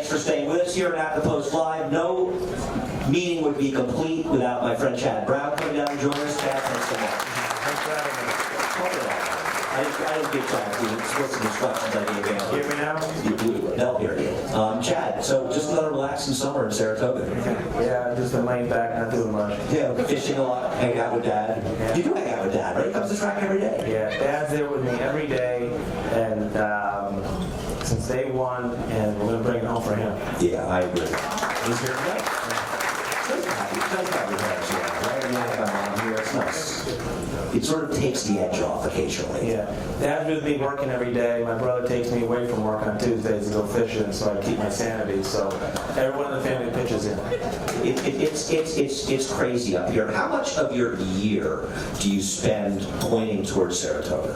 for staying with us here at the Post Live. No meeting would be complete without my friend Chad Brown coming down and joining us. Chad, thanks so much. Thanks for having me. I didn't get Chad to split some instructions I gave him. Hear me now? They'll hear you. Chad, so just another relaxing summer in Saratoga. Yeah, just been laying back, not doing much. Yeah, fishing a lot, hang out with Dad. Yeah. You do hang out with Dad, right? He comes to the track every day. Yeah, Dad's there with me every day, and since day one, and we're going to bring it home for him. Yeah, I agree. He's here tonight. It's nice to have your parents around, right? I mean, I have my mom here. It's nice. It sort of takes the edge off occasionally. Yeah, Dad's with me working every day. My brother takes me away from work on Tuesdays to go fishing, so I keep my sanity. So everyone in the family pitches in. It's crazy up here. How much of your year do you spend pointing towards Saratoga?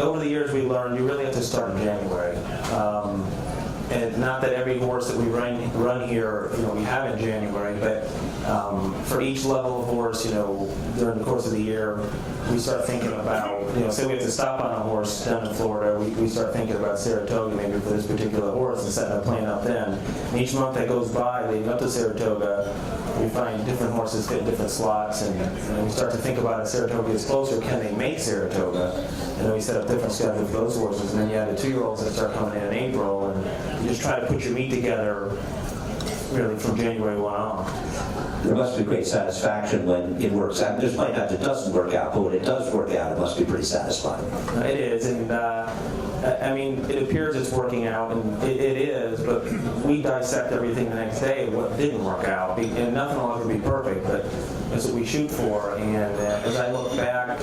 Over the years, we learned you really have to start in January. And not that every horse that we run here, we have in January, but for each level of horse, during the course of the year, we start thinking about, say we have to stop on a horse down in Florida, we start thinking about Saratoga maybe for this particular horse and setting a plan up then. And each month that goes by, leading up to Saratoga, we find different horses fit different slots, and we start to think about if Saratoga is closer, can they make Saratoga? And then we set up different schedules for those horses, and then you have the 2-year-olds that start coming in April, and you just try to put your meet together really from January 1 on. There must be great satisfaction when it works out. There's plenty of times it doesn't work out, but when it does work out, it must be pretty satisfying. It is, and it appears it's working out, and it is, but we dissect everything the next day, what didn't work out, and nothing will ever be perfect, but that's what we shoot for. And as I look back,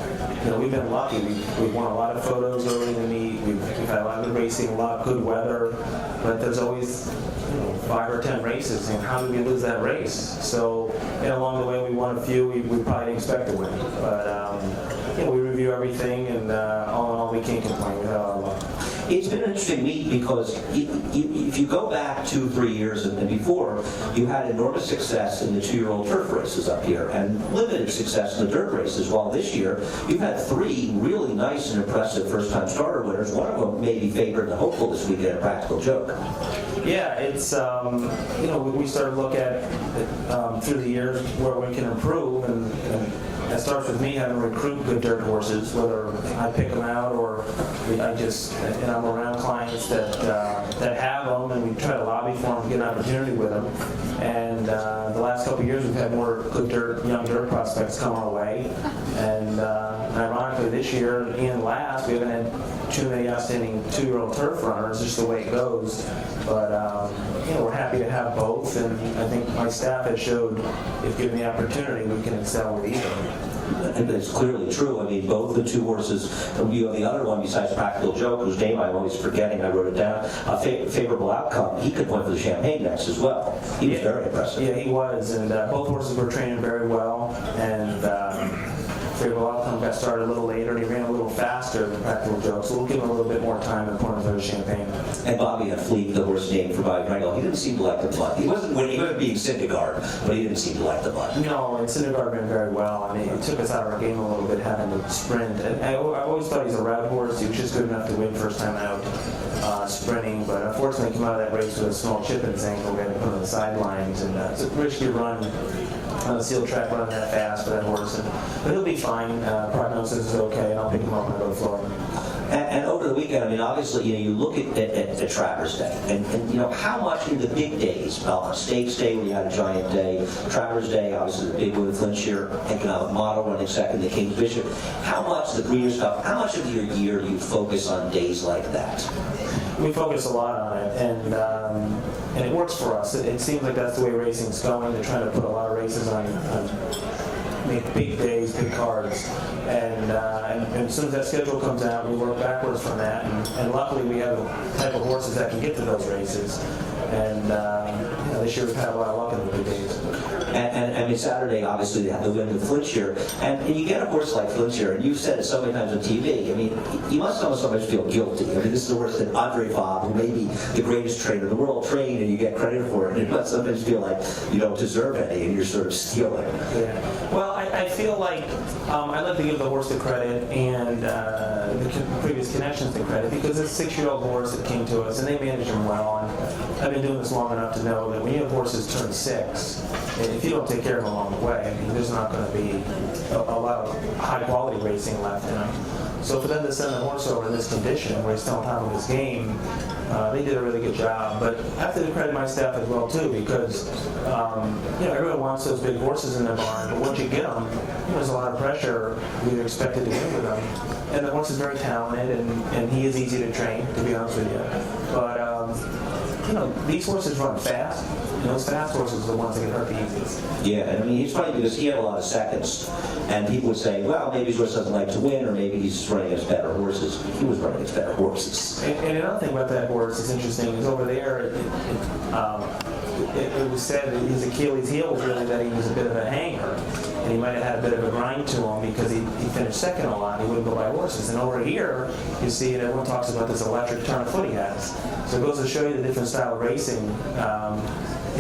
we've been lucky. We've won a lot of photos early in the meet. We've had a lot of good racing, a lot of good weather, but there's always 5 or 10 races, and how did we lose that race? So, along the way we won a few we probably didn't expect to win, but we review everything, and all in all we can't complain. We had a lot of luck. It's been an interesting meet because if you go back 2-3 years and before, you had enormous success in the 2-year-old turf races up here and limited success in the dirt races, while this year you've had 3 really nice and impressive first-time starter winners. One of them may be favored and hopeful this weekend, a Practical Joke. Yeah, it's, we started to look at through the years where we can improve, and it starts with me having to recruit good dirt horses, whether I pick them out or I'm around clients that have them, and we try to lobby for them, get an opportunity with them. And the last couple of years we've had more good young dirt prospects come our way, and ironically this year and last we haven't had too many outstanding 2-year-old turf runners, just the way it goes. But we're happy to have both, and I think my staff has showed, if given the opportunity, we can excel with either. And it's clearly true. I mean, both the 2 horses, the other one besides Practical Joke, whose name I'm always forgetting, I wrote it down, a favorable outcome, he could point for the Champagne next as well. He was very impressive. Yeah, he was, and both horses were training very well, and favorable outcome got started a little later, and he ran a little faster than Practical Joke, so we'll give him a little bit more time in point for the Champagne. And Bobby had Fleet, the horse named for Bobby Frankel. He didn't seem to like the mud. He wasn't being Syndergaard, but he didn't seem to like the mud. No, and Syndergaard ran very well. I mean, it took us out of our game a little bit having to sprint. And I've always thought he's a route horse. He was just good enough to win first time out sprinting, but unfortunately he came out of that race with a small chip in his ankle. We had to put him on the sidelines, and it's a risky run on the sealed track, running that fast for that horse. But he'll be fine. Prognosis is okay, and I'll pick him up when I go to Florida. And over the weekend, I mean, obviously, you look at Travers Day, and how much in the big days, Stakes Day when you had a giant day, Travers Day, obviously the big one with Flintshire, Economic Model running second, the King's Bishop. How much the Breeders' Cup? How much of your year do you focus on days like that? We focus a lot on it, and it works for us. It seems like that's the way racing's going. They're trying to put a lot of races on make big days, big cards, and as soon as that schedule comes out, we work backwards from that, and luckily we have the type of horses that can get to those races, and this year we've had a lot of luck in the big days. And I mean, Saturday, obviously, they had the win with Flintshire, and you get a horse like Flintshire, and you've said it so many times on TV, I mean, you must almost sometimes feel guilty. I mean, this is a horse that Andre Fabre, who may be the greatest trainer in the world, trained, and you get credit for it, and you must sometimes feel like you don't deserve any, and you're sort of stealing. Yeah. Well, I I feel like I'd like to give the horse the credit and the previous connections the credit, because it's a 6-year-old horse that came to us, and they managed him well. And I've been doing this long enough to know that when you have horses turn 6, if you don't take care of them along the way, I mean, there's not going to be a lot of high-quality racing left in them. So for them to send the horse over in this condition, where he's still on top of his game, they did a really good job. But I have to credit my staff as well too, because everyone wants those big horses in their barn, but once you get them, there's a lot of pressure. You're expected to win with them, and the horse is very talented, and he is easy to train, to be honest with you. But these horses run fast. And those fast horses are the ones that get hurt the easiest. Yeah, and I mean, he's funny because he had a lot of seconds, and people would say, well, maybe his horse doesn't like to win, or maybe he's running against better horses. He was running against better horses. And another thing about that horse that's interesting is over there, it was said that his Achilles heel was really that he was a bit of a hanger, and he might have had a bit of a grind to him because he finished second a lot. He wouldn't go by horses. And over here, you see, and everyone talks about this electric turn of foot he has. So it goes to show you the different style of racing,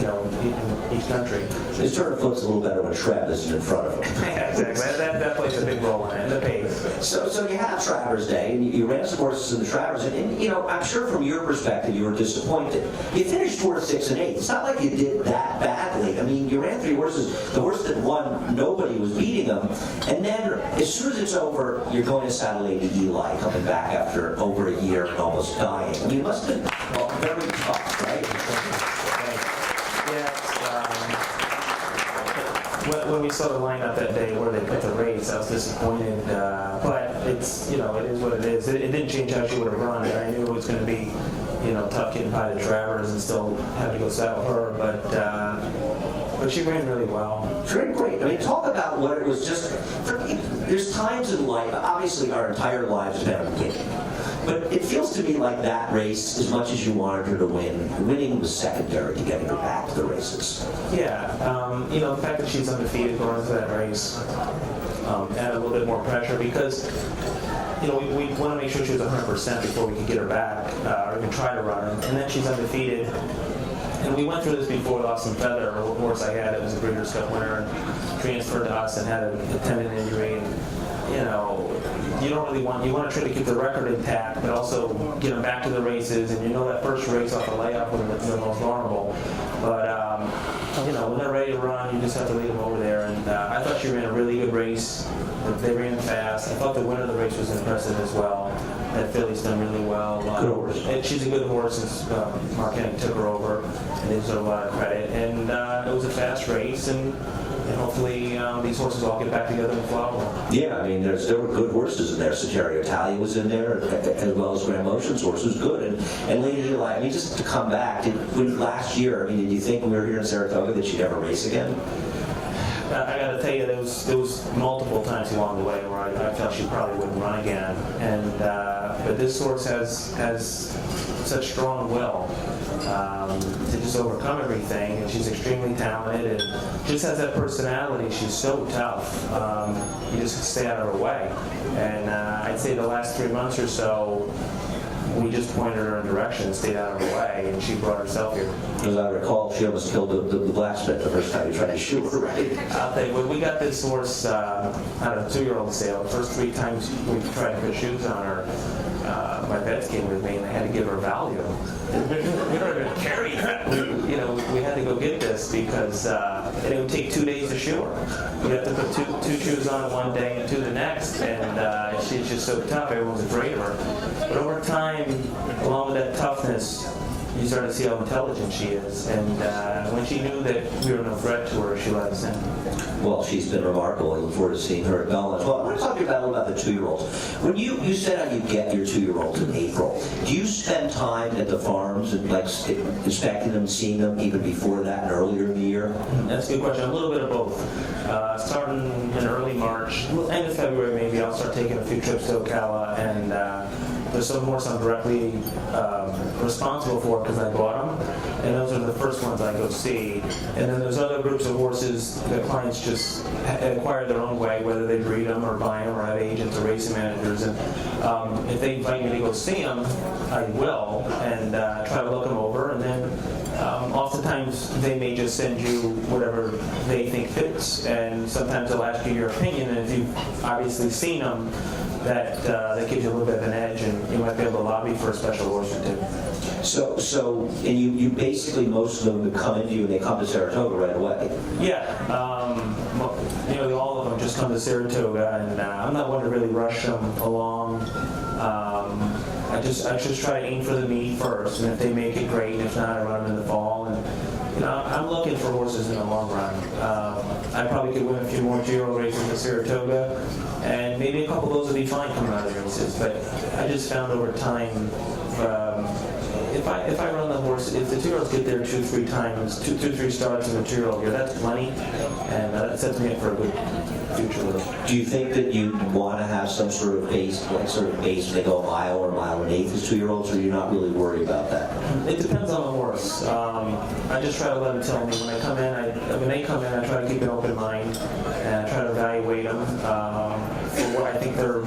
in each country. His turn of foot's a little better when Trev isn't in front of him. Yeah, exactly. That plays a big role in it, the pace. So you had Travers Day, and you ran some horses in the Travers, and I'm sure from your perspective you were disappointed. You finished 4, 6, and 8. It's not like you did that badly. I mean, you ran 3 horses. The horse that won, nobody was beating him. And then, as soon as it's over, you're going to saddle Lady Eli, coming back after over a year and almost dying. I mean, it must have been very tough, right? When we saw the lineup that day where they put the race, I was disappointed. But it's, it is what it is. It didn't change how she would have run. I knew it was going to be, tough getting by the Travers and still have to go saddle her. But she ran really well. She ran great. I mean, talk about what it was just. There's times in life, obviously our entire lives have been winning. But it feels to me like that race, as much as you wanted her to win, winning was secondary to getting her back to the races. Yeah, the fact that she's undefeated going into that race added a little bit more pressure because, we want to make sure she was 100% before we could get her back, or even try to run her. And then she's undefeated. And we went through this before with Austin Feather, a horse I had. It was a Breeders' Cup winner, and transferred to us and had a tendon injury. And, you don't really want to try to keep the record intact, but also get them back to the races. And that first race off the layup was the most vulnerable. But when they're ready to run, you just have to lead them over there. And I thought she ran a really good race. They ran fast. I thought the winner of the race was impressive as well. That filly's done really well. Good horse. She's a good horse. Mark Hennig took her over, and they deserve a lot of credit. And it was a fast race, and hopefully these horses all get back together and flow. Yeah, I mean, there were good horses in there. Saterio Italia was in there, as well as Grand Motion's horse was good. And Lady Eli, I mean, just to come back, last year, I mean, did you think when we were here in Saratoga that she'd ever race again? I got to tell you, there was multiple times along the way where I felt she probably wouldn't run again. And but this horse has such strong will to just overcome everything, and she's extremely talented and just has that personality. She's so tough. You just stay out of her way. And I'd say the last 3 months or so, we just pointed her in a direction and stayed out of her way, and she brought herself here. As I recall, she almost killed the blacksmith the first time you tried to shoot her, right? I'll tell you, when we got this horse out of a 2-year-old sale, the first 3 times we tried to put shoes on her, my vets came with me and they had to give her value. We don't even carry her. We had to go get this because it would take 2 days to shoe her. We have to put two shoes on one day and 2 the next, and she's just so tough, everyone's afraid of her. But over time, along with that toughness, you start to see how intelligent she is. And when she knew that we were no threat to her, she let us in. Well, she's been remarkable. I look forward to seeing her at Belmont. Well, I want to talk to you about the 2-year-olds. When you said how you get your 2-year-olds in April, do you spend time at the farms and inspecting them, seeing them even before that and earlier in the year? That's a good question. A little bit of both. Starting in early March, end of February maybe, I'll start taking a few trips to Ocala, and there's some horse I'm directly responsible for because I bought them, and those are the first ones I go see. And then there's other groups of horses that clients just acquire their own way, whether they breed them or buy them or have agents or racing managers. And if they invite me to go see them, I will, and try to look them over. And then oftentimes sometimes they may just send you whatever they think fits, and sometimes they'll ask you your opinion, and if you've obviously seen them, that gives you a little bit of an edge, and you might be able to lobby for a special horse or two. And you basically, most of them come into you and they come to Saratoga right away. Yeah, all of them just come to Saratoga, and I'm not one to really rush them along. I just try to aim for the meet first, and if they make it, great. If not, I run them in the fall. And I'm looking for horses in the long run. I probably could win a few more 2-year-old races at Saratoga, and maybe a couple of those would be fine coming out of the races. But I just found over time, if I run the horse, if the 2-year-olds get there 2-3 times, 2-3 starts in the 2-year-old year, that's plenty, and that sets me up for a good future with them. Do you think that you want to have some sort of base, when they go a mile or a mile and an eighth as 2-year-olds, or you're not really worried about that? It depends on the horse. I just try to let them tell me when they come in. I try to keep an open mind, and I try to evaluate them for what I think their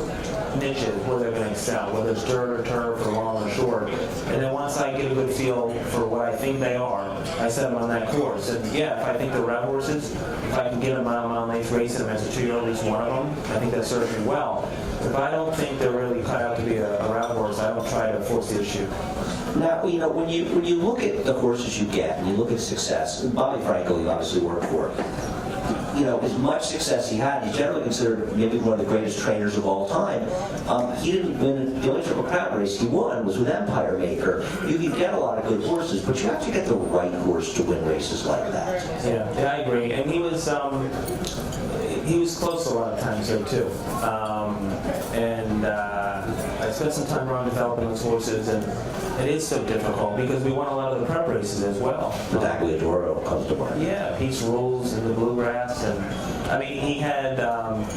niche is, where they're going to excel, whether it's dirt or turf or long or short. And then once I get a good feel for what I think they are, I set them on that course. And yeah, if I think they're route horses, if I can get a mile and eighth racing them as a 2-year-old, at least one of them, I think that serves me well. If I don't think they're really cut out to be a route horse, I don't try to force the issue. Now, when you look at the horses you get, and you look at success, Bobby Frankel, you obviously worked for, as much success he had, he's generally considered maybe one of the greatest trainers of all time. He didn't win the only Triple Crown race he won was with Empire Maker. You can get a lot of good horses, but you have to get the right horse to win races like that. Yeah, I agree. And he was close a lot of times though too. I spent some time around developing those horses, and it is so difficult because we won a lot of the prep races as well. The Twoyearold comes to mind. Yeah, Peace Rules and the Bluegrass, and I mean he had, but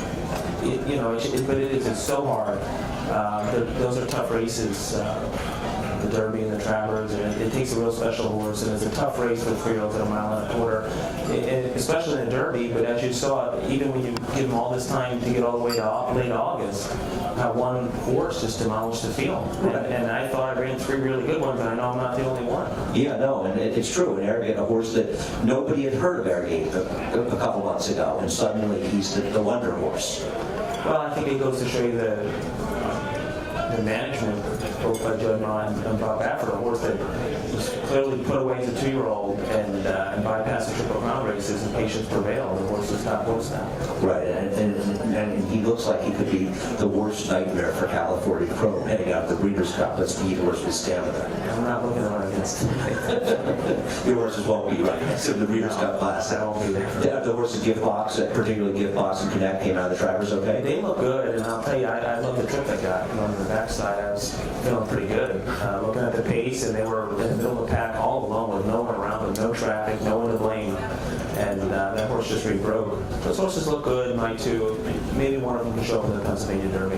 it's so hard. Those are tough races. The Derby and the Travers, and it takes a real special horse, and it's a tough race for 3-year-olds at a mile and a quarter, especially in the Derby. But as you saw, even when you give them all this time to get all the way to late August, how one horse just demolished the field. And I thought I ran 3 really good ones, and I know I'm not the only one. Yeah, no, and it's true. And Arrogate, a horse that nobody had heard of Arrogate a couple months ago, and suddenly he's the wonder horse. Well, I think it goes to show you the management, both by Judd and Bob Baffert, a horse that was clearly put away as a 2-year-old and bypassed the Triple Crown races, and patience prevailed. The horse is top horse now. Right, and he looks like he could be the worst nightmare for California Chrome heading out the Breeders' Cup. Let's be horse with stamina. I'm not looking to run against him. Your horses won't be right next to the Breeders' Cup class. I won't be there. The horses Gift Box, particularly Gift Box and Connect, came out of the Travers okay? They look good, and I'll tell you, I love the trip they got on the backside. I was feeling pretty good. Looking at the pace, and they were in the middle of the pack all alone with no one around them, no traffic, no one to blame. And that horse just really broke. Those horses look good, mine too. Maybe one of them can show up in the Pennsylvania Derby.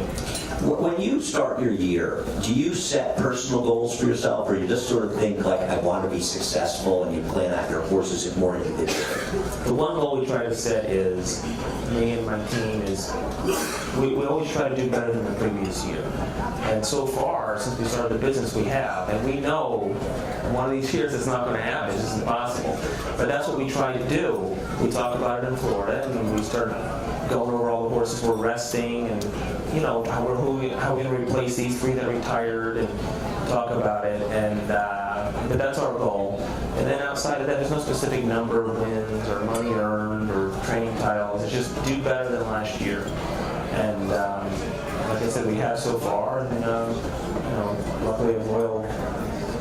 When you start your year, do you set personal goals for yourself, or you just sort of think like, I want to be successful, and you plan out your horses more individually? The one goal we try to set is, me and my team, is we always try to do better than the previous year. And so far, since we started the business, we have. And we know one of these years it's not going to happen. It's just impossible. But that's what we try to do. We talk about it in Florida, and we start going over all the horses we're resting, and how we're going to replace these 3 that retired, and talk about it. And but that's our goal. And then outside of that, there's no specific number of wins or money earned or training titles. It's just do better than last year. And like I said, we have so far, and luckily we have loyal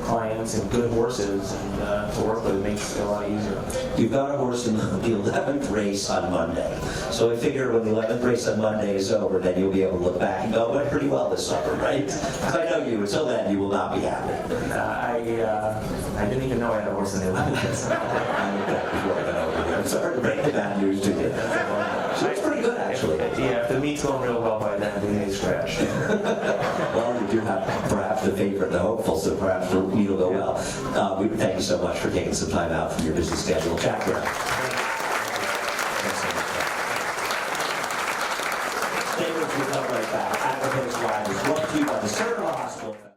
clients and good horses, and to work with it makes it a lot easier. You've got a horse in the 11th race on Monday. So I figure when the 11th race on Monday is over, then you'll be able to look back and go, it went pretty well this summer, right? I know you. Until then, you will not be happy. I didn't even know I had a horse in the 11th race. I looked at it before I got over here. I'm sorry to break the bad news to you. She looks pretty good, actually. Yeah, if the meet's going real well by then, we may scratch. Well, you do have perhaps the favorite, the hopeful, so perhaps the meet will go well. We thank you so much for taking some time out from your busy schedule. Jack Brown. Stay with us. We'll come right back. Advocates Live is brought to you by the Saratoga Hospital.